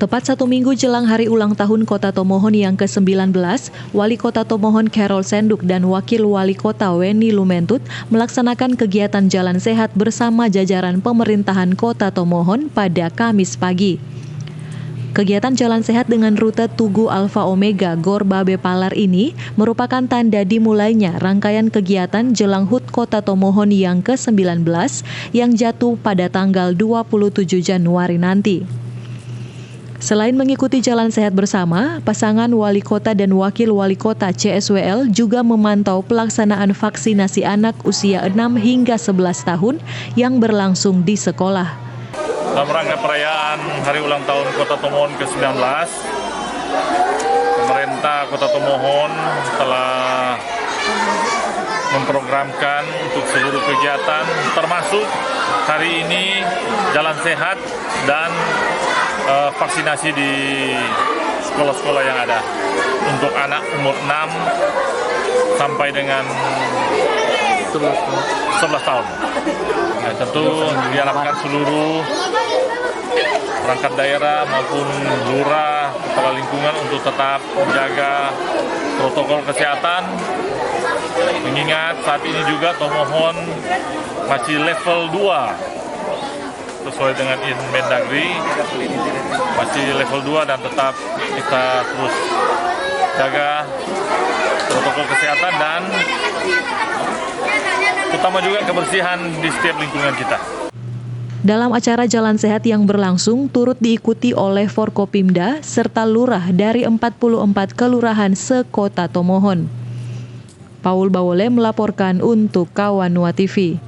Tepat 1 minggu jelang hari ulang tahun Kota Tomohon yang ke-19, Wali Kota Tomohon Carol Senduk dan Wakil Wali Kota Weni Lumentut melaksanakan kegiatan jalan sehat bersama jajaran pemerintahan Kota Tomohon pada Kamis pagi. Kegiatan jalan sehat dengan rute Tugu Alfa Omega Gor Babe Palar ini merupakan tanda dimulainya rangkaian kegiatan jelang HUT Kota Tomohon yang ke-19 yang jatuh pada tanggal 27 Januari nanti. Selain mengikuti jalan sehat bersama, pasangan wali kota dan wakil wali kota CSWL juga memantau pelaksanaan vaksinasi anak usia 6 hingga 11 tahun yang berlangsung di sekolah. Dalam rangka perayaan Hari Ulang Tahun Kota Tomohon ke-19, pemerintah Kota Tomohon telah memprogramkan untuk seluruh kegiatan, termasuk hari ini jalan sehat dan vaksinasi di sekolah-sekolah yang ada untuk anak umur 6 sampai dengan 11 tahun. Nah, tentu diharapkan seluruh perangkat daerah maupun lurah, kepala lingkungan untuk tetap menjaga protokol kesehatan. Mengingat saat ini juga Tomohon masih level 2 sesuai dengan Mendagri, masih level 2 dan tetap kita terus jaga protokol kesehatan dan utama juga kebersihan di setiap lingkungan kita. Dalam acara jalan sehat yang berlangsung turut diikuti oleh Forkopimda serta lurah dari 44 kelurahan se-Kota Tomohon. Paul Bawole melaporkan untuk Kawanua TV.